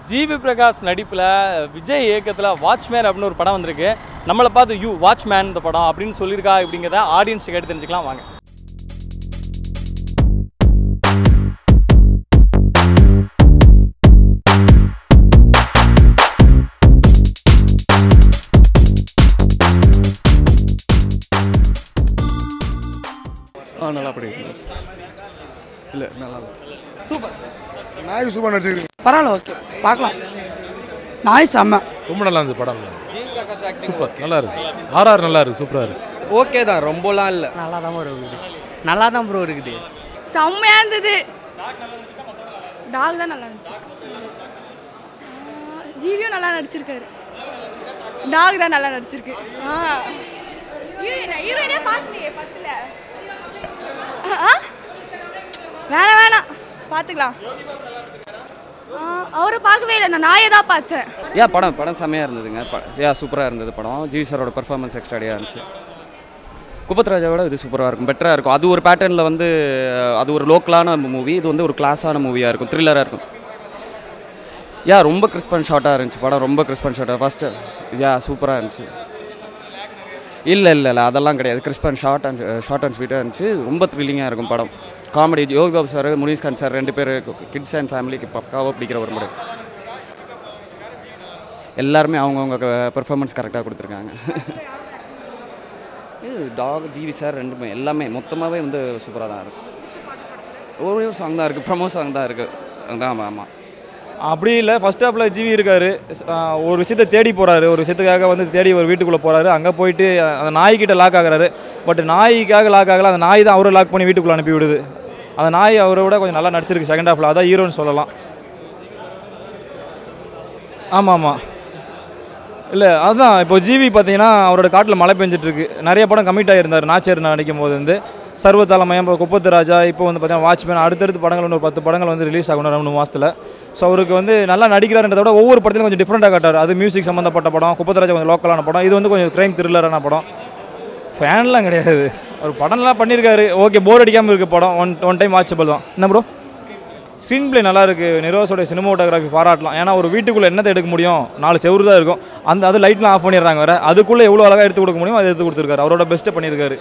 GV Prakash நடிப்பில் விஜய் இயக்கத்தில் watchman அப்படின்னு ஒரு படம் வந்திருக்கு. நம்மளை பார்த்து யூ வாட்ச்மேன் இந்த படம் அப்படின்னு சொல்லியிருக்கா அப்படிங்கிறத ஆடியன்ஸ் கேட்டு தெரிஞ்சுக்கலாம் வாங்க. நல்லா படிக்கிறேன். இல்லை நல்லா சூப்பர். நாய் சூப்பர் நடிச்சிருக்கீங்க. பரவாயில்ல, ஓகே பார்க்கலாம். நாய் செம்ம, ரொம்ப நல்லா இருந்தது படம். சூப்பர், நல்லா இருக்கு. ஆர்ஆர் நல்லா இருக்கு, சூப்பராக இருக்கு. ஓகே தான், ரொம்பலாம் இல்லை. நல்லா தான் ப்ரோ இருக்குது. நல்லா தான் ப்ரோ இருக்குது. செம்மையாக இருந்தது. டாக் தான் நல்லா நடிச்சிருக்கு. ஜிவியும் நல்லா நடிச்சிருக்காரு. டாக் தான் நல்லா நடிச்சிருக்கு. ஹீரோயினே பார்க்கலையே படத்தில். வேணாம் பார்த்துக்கலாம். அவரை பார்க்கவே இல்லை, நான் நாயை தான் பார்த்தேன். படம் செம்மையாக இருந்ததுங்க. சூப்பராக இருந்தது படம். ஜிவி சாரோட பெர்ஃபார்மன்ஸ் எக்ஸ்ட்ராடியாக இருந்துச்சு. குப்பத்ராஜாவோட இது சூப்பராக இருக்கும், பெட்டராக இருக்கும். அது ஒரு பேட்டர்னில் வந்து அது ஒரு லோக்கலான மூவி, இது வந்து ஒரு கிளாஸான மூவியாக இருக்கும், த்ரில்லராக இருக்கும். ரொம்ப கிறிஸ்ப் அண்ட் ஷார்ட்டாக இருந்துச்சு படம், ரொம்ப கிறிஸ்ப் அண்ட் ஷார்ட்டாக. ஃபஸ்ட்டு சூப்பராக இருந்துச்சு. இல்லை அதெல்லாம் கிடையாது. கிறிஸ்ப் அண்ட் ஷார்ட் அண்ட் ஸ்வீட்டாக இருந்துச்சு. ரொம்ப த்ரில்லிங்காக இருக்கும் படம். Comedy Yogi Babu sir, Munishkanth sir 2 பேர் கிட்ஸ் அண்ட் ஃபேமிலிக்கு பக்காவாக பிடிக்கிற ஒரு படம். எல்லாருமே அவங்கவுங்க பெர்ஃபார்மன்ஸ் கரெக்டாக கொடுத்துருக்காங்க. டாக், ஜிவி சார் ரெண்டுமே எல்லாமே மொத்தமாகவே வந்து சூப்பராக தான் இருக்கும். ஒரே ஒரு சாங் தான் இருக்குது, ப்ரமோ சாங் தான் இருக்குது. அதான் ஆமாம். அப்படி இல்லை, ஃபஸ்ட் ஹாஃபில் ஜிவி இருக்கார். ஒரு விஷயத்தை தேடி போகிறாரு, ஒரு விஷயத்துக்காக வந்து தேடி ஒரு வீட்டுக்குள்ளே போகிறாரு. அங்கே போயிட்டு அந்த நாய்கிட்ட லாக் ஆகிறாரு. பட் நாய்க்காக லாக் ஆகலை, அந்த நாய் தான் அவரை லாக் பண்ணி வீட்டுக்குள்ளே அனுப்பி விடுது. அந்த நாய் அவரை விட கொஞ்சம் நல்லா நடிச்சிருக்கு செகண்ட் ஹாஃபில். அதான் ஹீரோன்னு சொல்லலாம். ஆமாம் இல்லை அதுதான். இப்போ ஜிவி பார்த்தீங்கன்னா அவரோட காட்டில் மழை பெஞ்சிட்ருக்கு. நிறைய படம் கமிட் ஆகியிருந்தார் நாச்சேர் நடிக்கும் போது வந்து. சர்வதளமயம், இப்போ குப்பத்ராஜா, இப்போ வந்து பார்த்தீங்கன்னா வாட்ச்மேன், அடுத்தடுத்து படங்கள் ஒரு 10 படங்கள் வந்து ரிலீஸ் ஆகணும் 2 மாதத்தில். ஸோ அவருக்கு வந்து நல்லா நடிக்கிறாருன்றத விட ஒவ்வொரு படத்துலையும் கொஞ்சம் டிஃப்ரெண்ட்டாக காட்டார். அது மியூசிக் சம்மந்தப்பட்ட படம். குப்பத்ராஜா கொஞ்சம் லோக்கலான படம், இது வந்து கொஞ்சம் க்ரைம் த்ரில்லரான படம். ஃபேன்லாம் கிடையாது, ஒரு படம்லாம் பண்ணியிருக்காரு. ஓகே, போர் அடிக்காமல் இருக்குது படம். ஒன் டைம் வாட்சபிள் தான். என்ன ப்ரோ, ஸ்க்ரீன் பிளே நல்லா இருக்குது. நிரோஸோட சினிமோட்டோகிராஃபி பாராட்டலாம். ஏன்னா ஒரு வீட்டுக்குள்ளே என்னத்தை எடுக்க முடியும், 4 செவரு தான் இருக்கும். அது லைட்லாம் ஆஃப் பண்ணிடுறாங்க வேறு. அதுக்குள்ளே எவ்வளோ அழகாக எடுத்து கொடுக்க முடியும் அதை எடுத்து கொடுத்துருக்காரு. அவரோட பெஸ்ட்டை பண்ணியிருக்காரு.